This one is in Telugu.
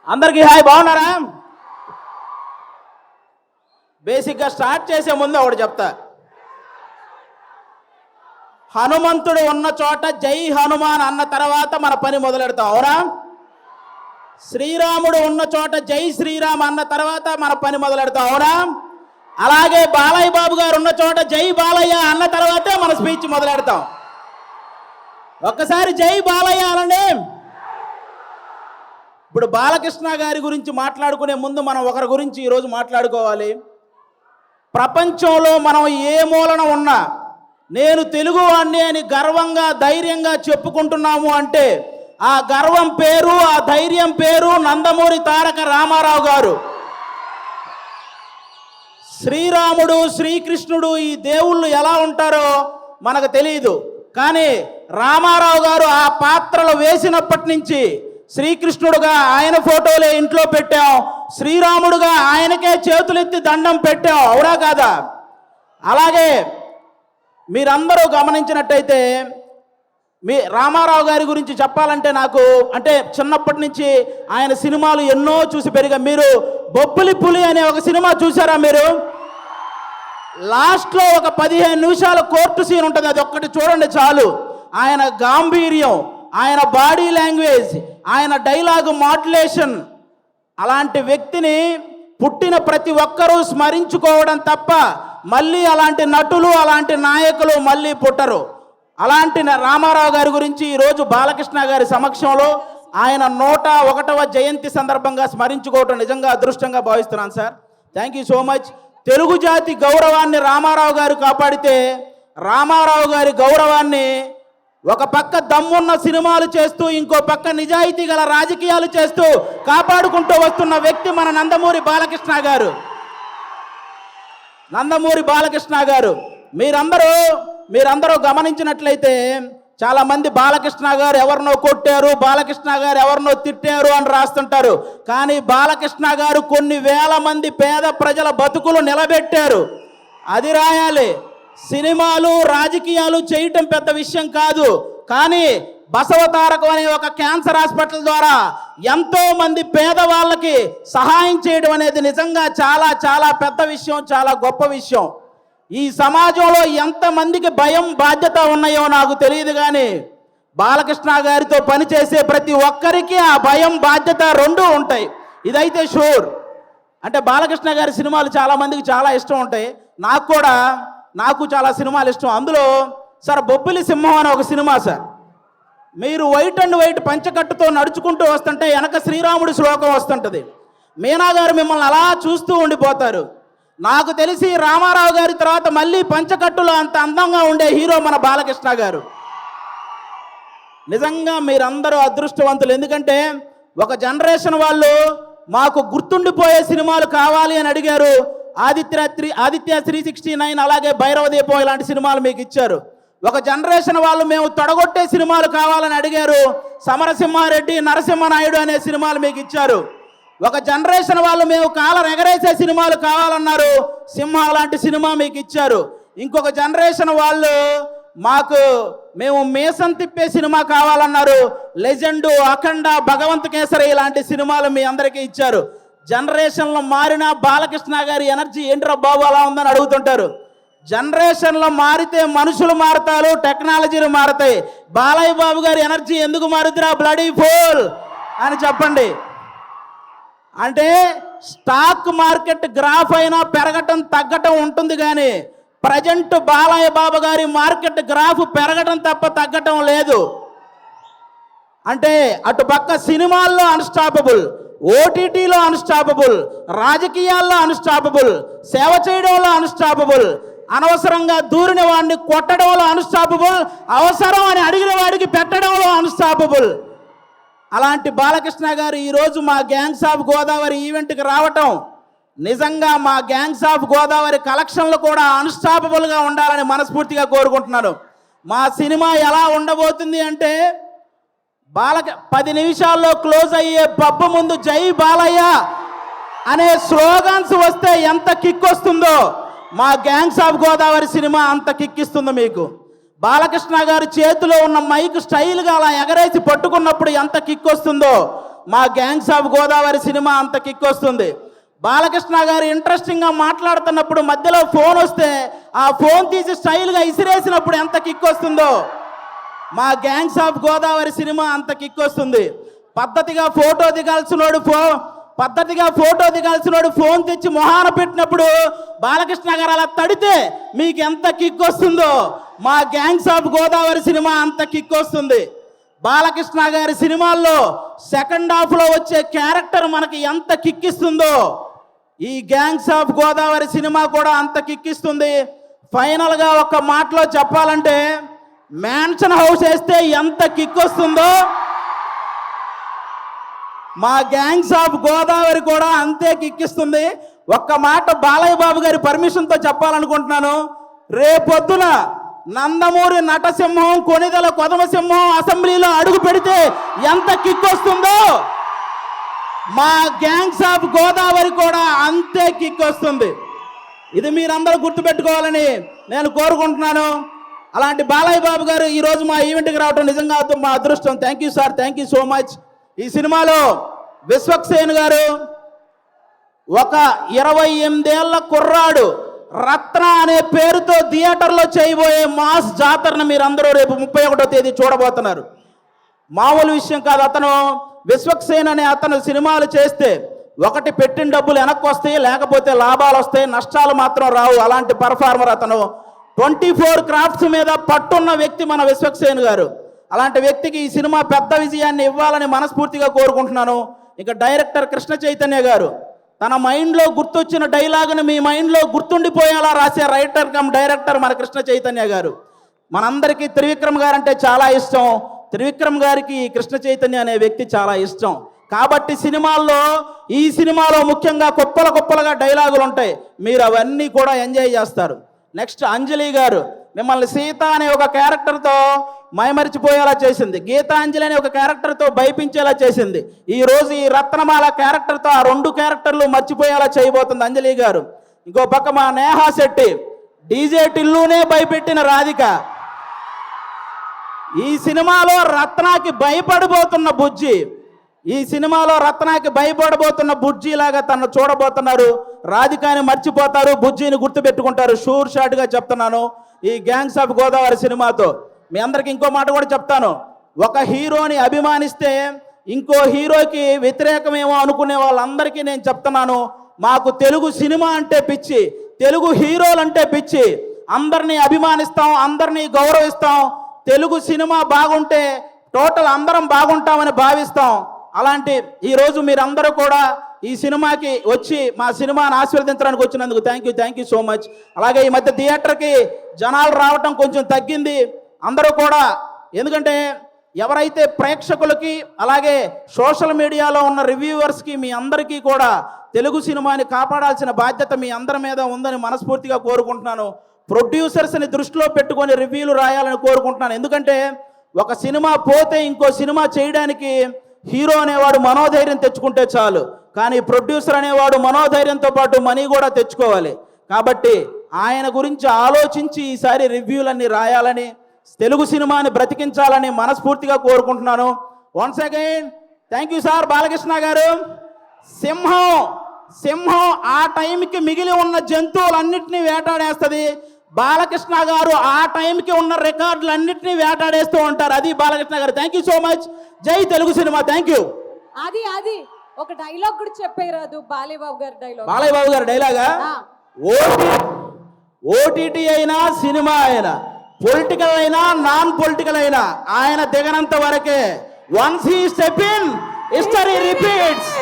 అందరికీ హాయ్, బాగున్నారా? బేసిక్గా స్టార్ట్ చేసే ముందు ఒకటి చెప్తా. హనుమంతుడు ఉన్న చోట జై హనుమాన్ అన్న తర్వాత మన పని మొదలెడతాం, అవునా? శ్రీరాముడు ఉన్న చోట జై శ్రీరామ్ అన్న తర్వాత మన పని మొదలెడతాం, అవునా? అలాగే బాలయ్య బాబు గారు ఉన్న చోట జై బాలయ్య అన్న తర్వాతే మన స్పీచ్ మొదలెడతాం. ఒక్కసారి జై బాలయ్య అనండి. ఇప్పుడు బాలకృష్ణ గారి గురించి మాట్లాడుకునే ముందు మనం ఒకరి గురించి ఈరోజు మాట్లాడుకోవాలి. ప్రపంచంలో మనం ఏ మూలన ఉన్నా నేను తెలుగువాణ్ణి అని గర్వంగా ధైర్యంగా చెప్పుకుంటున్నాము అంటే ఆ గర్వం పేరు, ఆ ధైర్యం పేరు నందమూరి తారక రామారావు గారు. శ్రీరాముడు, శ్రీకృష్ణుడు ఈ దేవుళ్ళు ఎలా ఉంటారో మనకు తెలియదు, కానీ రామారావు గారు ఆ పాత్రలు వేసినప్పటి నుంచి శ్రీకృష్ణుడుగా ఆయన ఫోటోలే ఇంట్లో పెట్టాం, శ్రీరాముడుగా ఆయనకే చేతులెత్తి దండం పెట్టాం, అవునా కాదా? అలాగే మీరందరూ గమనించినట్టయితే మీ రామారావు గారి గురించి చెప్పాలంటే నాకు చిన్నప్పటి నుంచి ఆయన సినిమాలు ఎన్నో చూసి పెరిగా. మీరు బొబ్బిలి పులి అనే ఒక సినిమా చూసారా? మీరు లాస్ట్లో ఒక 15 నిమిషాల కోర్టు సీన్ ఉంటుంది, అది ఒక్కటి చూడండి చాలు. ఆయన గాంభీర్యం, ఆయన బాడీ లాంగ్వేజ్, ఆయన డైలాగు మాడ్యులేషన్, అలాంటి వ్యక్తిని పుట్టిన ప్రతి ఒక్కరూ స్మరించుకోవడం తప్ప మళ్ళీ అలాంటి నటులు, అలాంటి నాయకులు మళ్ళీ పుట్టరు. అలాంటి రామారావు గారి గురించి ఈరోజు బాలకృష్ణ గారి సమక్షంలో ఆయన 101వ జయంతి సందర్భంగా స్మరించుకోవటం నిజంగా అదృష్టంగా భావిస్తున్నాను sir. Thank you so much. Telugu జాతి గౌరవాన్ని రామారావు గారు కాపాడితే, రామారావు గారి గౌరవాన్ని ఒక పక్క దమ్మున్న సినిమాలు చేస్తూ ఇంకో పక్క నిజాయితీ గల రాజకీయాలు చేస్తూ కాపాడుకుంటూ వస్తున్న వ్యక్తి మన నందమూరి బాలకృష్ణ గారు. నందమూరి బాలకృష్ణ గారు మీరందరూ గమనించినట్లయితే చాలామంది బాలకృష్ణ గారు ఎవరినో కొట్టారు, బాలకృష్ణ గారు ఎవరినో తిట్టారు అని రాస్తుంటారు. కానీ బాలకృష్ణ గారు కొన్ని వేల మంది పేద ప్రజల బతుకులు నిలబెట్టారు, అది రాయాలి. సినిమాలు, రాజకీయాలు చేయటం పెద్ద విషయం కాదు, కానీ బసవతారకం అనే ఒక క్యాన్సర్ హాస్పిటల్ ద్వారా ఎంతో మంది పేదవాళ్ళకి సహాయం చేయడం అనేది నిజంగా చాలా చాలా పెద్ద విషయం, చాలా గొప్ప విషయం. ఈ సమాజంలో ఎంతమందికి భయం, బాధ్యత ఉన్నాయో నాకు తెలియదు, కానీ బాలకృష్ణ గారితో పనిచేసే ప్రతి ఒక్కరికి ఆ భయం, బాధ్యత రెండూ ఉంటాయి, ఇదైతే షూర్. అంటే బాలకృష్ణ గారి సినిమాలు చాలామందికి చాలా ఇష్టం ఉంటాయి, నాకు చాలా సినిమాలు ఇష్టం. అందులో సార్ బొబ్బిలి సింహం అని ఒక సినిమా సార్. మీరు వైట్ అండ్ వైట్ పంచకట్టుతో నడుచుకుంటూ వస్తుంటే వెనక శ్రీరాముడి శ్లోకం వస్తుంటుంది. మీనా గారు మిమ్మల్ని అలా చూస్తూ ఉండిపోతారు. నాకు తెలిసి రామారావు గారి తర్వాత మళ్ళీ పంచకట్టులో అంత అందంగా ఉండే హీరో మన బాలకృష్ణ గారు. నిజంగా మీరందరూ అదృష్టవంతులు, ఎందుకంటే ఒక జనరేషన్ వాళ్ళు మాకు గుర్తుండిపోయే సినిమాలు కావాలి అని అడిగారు. ఆదిత్య 369, అలాగే భైరవ దీపం ఇలాంటి సినిమాలు మీకు ఇచ్చారు. ఒక జనరేషన్ వాళ్ళు మేము తొడగొట్టే సినిమాలు కావాలని అడిగారు. సమరసింహారెడ్డి, నరసింహనాయుడు అనే సినిమాలు మీకు ఇచ్చారు. ఒక జనరేషన్ వాళ్ళు మేము కాలర్ ఎగరేసే సినిమాలు కావాలన్నారు, సింహ లాంటి సినిమా మీకు ఇచ్చారు. ఇంకొక జనరేషన్ వాళ్ళు మేము మేసం తిప్పే సినిమా కావాలన్నారు, లెజెండు, అఖండ, భగవంత్ కేసరి ఇలాంటి సినిమాలు మీ అందరికీ ఇచ్చారు. జనరేషన్లో మారిన బాలకృష్ణ గారి ఎనర్జీ ఏంట్రా బాబు అలా ఉందని అడుగుతుంటారు. జనరేషన్లో మారితే మనుషులు మారుతారు, టెక్నాలజీలు మారుతాయి. బాలయ్య బాబు గారి ఎనర్జీ ఎందుకు మారుతురా బ్లడీ ఫోల్ అని చెప్పండి. అంటే స్టాక్ మార్కెట్ గ్రాఫ్ అయినా పెరగటం తగ్గటం ఉంటుంది, కానీ ప్రజెంట్ బాలయ్య బాబు గారి మార్కెట్ గ్రాఫ్ పెరగటం తప్ప తగ్గటం లేదు. అంటే అటుపక్క సినిమాల్లో అన్స్టాపబుల్, ఓటీటీలో అన్స్టాపబుల్, రాజకీయాల్లో అన్స్టాపబుల్, సేవ చేయడంలో అన్స్టాపబుల్, అనవసరంగా దూరిన వాడిని కొట్టడంలో అన్స్టాపబుల్, అవసరం అని అడిగిన వాడికి పెట్టడంలో అన్స్టాపబుల్. అలాంటి బాలకృష్ణ గారు ఈరోజు మా గ్యాంగ్స్ ఆఫ్ గోదావరి ఈవెంట్కి రావటం నిజంగా మా గ్యాంగ్స్ ఆఫ్ గోదావరి కలెక్షన్లు కూడా అన్స్టాపబుల్గా ఉండాలని మనస్ఫూర్తిగా కోరుకుంటున్నాను. మా సినిమా ఎలా ఉండబోతుంది అంటే 10 నిమిషాల్లో క్లోజ్ అయ్యే పబ్బు ముందు జై బాలయ్య అనే స్లోగన్స్ వస్తే ఎంత కిక్ వస్తుందో మా గ్యాంగ్స్ ఆఫ్ గోదావరి సినిమా అంత కిక్ ఇస్తుంది మీకు. బాలకృష్ణ గారి చేతిలో ఉన్న మైక్ స్టైల్గా అలా ఎగరేసి పట్టుకున్నప్పుడు ఎంత కిక్ వస్తుందో మా గ్యాంగ్స్ ఆఫ్ గోదావరి సినిమా అంత కిక్ వస్తుంది. బాలకృష్ణ గారు ఇంట్రెస్టింగ్గా మాట్లాడుతున్నప్పుడు మధ్యలో ఫోన్ వస్తే ఆ ఫోన్ తీసి స్టైల్గా ఇసిరేసినప్పుడు ఎంత కిక్ వస్తుందో మా గ్యాంగ్స్ ఆఫ్ గోదావరి సినిమా అంత కిక్ వస్తుంది. పద్ధతిగా ఫోటో దిగాల్సినోడు ఫోన్ తెచ్చి మొహాన పెట్టినప్పుడు బాలకృష్ణ గారు అలా తడితే మీకు ఎంత కిక్ వస్తుందో మా గ్యాంగ్స్ ఆఫ్ గోదావరి సినిమా అంత కిక్ వస్తుంది. బాలకృష్ణ గారి సినిమాల్లో సెకండ్ హాఫ్లో వచ్చే క్యారెక్టర్ మనకి ఎంత కిక్కిస్తుందో ఈ గ్యాంగ్స్ ఆఫ్ గోదావరి సినిమా కూడా అంత కిక్కిస్తుంది. ఫైనల్గా ఒక మాటలో చెప్పాలంటే మ్యాన్షన్ హౌస్ వేస్తే ఎంత కిక్ వస్తుందో మా గ్యాంగ్స్ ఆఫ్ గోదావరి కూడా అంతే కిక్కిస్తుంది. ఒక్క మాట బాలయ్య బాబు గారి పర్మిషన్తో చెప్పాలనుకుంటున్నాను. రేపొద్దున నందమూరి నటసింహం, కొణిదెల కొదమసింహం అసెంబ్లీలో అడుగు పెడితే ఎంత కిక్ వస్తుందో మా గ్యాంగ్స్ ఆఫ్ గోదావరి కూడా అంతే కిక్ వస్తుంది. ఇది మీరందరూ గుర్తుపెట్టుకోవాలని నేను కోరుకుంటున్నాను. అలాంటి బాలయ్య బాబు గారు ఈరోజు మా ఈవెంట్కి రావడం నిజంగా మా అదృష్టం. Thank you sir, thank you so much. ఈ సినిమాలో విశ్వక్సేన్ గారు ఒక 28 ఏళ్ల కుర్రాడు రత్న అనే పేరుతో థియేటర్లో చేయబోయే మాస్ జాతరను మీరందరూ రేపు 31వ తేదీ చూడబోతున్నారు. మామూలు విషయం కాదు. అతను విశ్వక్సేన్ అనే అతను సినిమాలు చేస్తే ఒకటి పెట్టిన డబ్బులు వెనక్కి వస్తాయి, లేకపోతే లాభాలు వస్తాయి, నష్టాలు మాత్రం రావు. అలాంటి పర్ఫార్మర్ అతను. 24 క్రాఫ్ట్స్ మీద పట్టున్న వ్యక్తి మన విశ్వక్సేన్ గారు. అలాంటి వ్యక్తికి ఈ సినిమా పెద్ద విజయాన్ని ఇవ్వాలని మనస్ఫూర్తిగా కోరుకుంటున్నాను. ఇక డైరెక్టర్ కృష్ణ చైతన్య గారు తన మైండ్లో గుర్తొచ్చిన డైలాగును మీ మైండ్లో గుర్తుండిపోయేలా రాసే రైటర్ కమ్ డైరెక్టర్ మన కృష్ణ చైతన్య గారు. మనందరికీ త్రివిక్రమ్ గారు అంటే చాలా ఇష్టం. త్రివిక్రమ్ గారికి కృష్ణ చైతన్య అనే వ్యక్తి చాలా ఇష్టం. కాబట్టి ఈ సినిమాలో ముఖ్యంగా కుప్పలుగా డైలాగులు ఉంటాయి. మీరు అవన్నీ కూడా ఎంజాయ్ చేస్తారు. నెక్స్ట్ అంజలి గారు మిమ్మల్ని సీత అనే ఒక క్యారెక్టర్తో మైమరిచిపోయేలా చేసింది. గీతాంజలి అనే ఒక క్యారెక్టర్తో భయపించేలా చేసింది. ఈరోజు ఈ రత్నమాల క్యారెక్టర్తో ఆ 2 క్యారెక్టర్లు మర్చిపోయేలా చేయబోతుంది అంజలి గారు. ఇంకో పక్క మా నేహా శెట్టి డీజే టిల్లునే భయపెట్టిన రాధిక. ఈ సినిమాలో రత్నాకి భయపడబోతున్న బుజ్జి లాగా తను చూడబోతున్నారు. రాధికాని మర్చిపోతారు, బుజ్జిని గుర్తుపెట్టుకుంటారు. షూర్ షాట్గా చెప్తున్నాను. ఈ గ్యాంగ్స్ ఆఫ్ గోదావరి సినిమాతో మీ అందరికి ఇంకో మాట కూడా చెప్తాను. ఒక హీరోని అభిమానిస్తే ఇంకో హీరోకి వ్యతిరేకమేమో అనుకునే వాళ్ళందరికీ నేను చెప్తున్నాను, మాకు తెలుగు సినిమా అంటే పిచ్చి, తెలుగు హీరోలు అంటే పిచ్చి. అందరినీ అభిమానిస్తాం, అందరినీ గౌరవిస్తాం. తెలుగు సినిమా బాగుంటే టోటల్ అందరం బాగుంటామని భావిస్తాం. అలాంటి ఈరోజు మీరందరూ కూడా ఈ సినిమాకి వచ్చి మా సినిమాని ఆశీర్వదించడానికి వచ్చినందుకు థ్యాంక్ యూ సో మచ్. అలాగే ఈ మధ్య థియేటర్కి జనాలు రావటం కొంచెం తగ్గింది. అందరూ కూడా ఎందుకంటే ఎవరైతే ప్రేక్షకులకి అలాగే సోషల్ మీడియాలో ఉన్న రివ్యూవర్స్కి మీ అందరికీ కూడా తెలుగు సినిమాని కాపాడాల్సిన బాధ్యత మీ అందరి మీద ఉందని మనస్ఫూర్తిగా కోరుకుంటున్నాను. ప్రొడ్యూసర్స్ని దృష్టిలో పెట్టుకొని రివ్యూలు రాయాలని కోరుకుంటున్నాను. ఎందుకంటే ఒక సినిమా పోతే ఇంకో సినిమా చేయడానికి హీరో అనేవాడు మనోధైర్యం తెచ్చుకుంటే చాలు, కానీ ప్రొడ్యూసర్ అనేవాడు మనోధైర్యంతో పాటు మనీ కూడా తెచ్చుకోవాలి. కాబట్టి ఆయన గురించి ఆలోచించి ఈసారి రివ్యూలన్నీ రాయాలని, తెలుగు సినిమాని బ్రతికించాలని మనస్ఫూర్తిగా కోరుకుంటున్నాను. Once again thank you sir. Balakrishna గారు, సింహం ఆ టైంకి మిగిలి ఉన్న జంతువులన్నింటినీ వేటాడేస్తుంది. బాలకృష్ణ గారు ఆ టైంకి ఉన్న రికార్డులన్నింటినీ వేటాడేస్తూ ఉంటారు. అది బాలకృష్ణ గారు. Thank you so much. జై తెలుగు సినిమా. Thank you. అది ఒక డైలాగ్ కూడా చెప్పేరాదు బాలయ్య బాబు గారి డైలాగా ఓటీటీ అయినా సినిమా అయినా పొలిటికల్ అయినా నాన్ పొలిటికల్ అయినా ఆయన దిగనంత వరకే. Once he step in history repeats.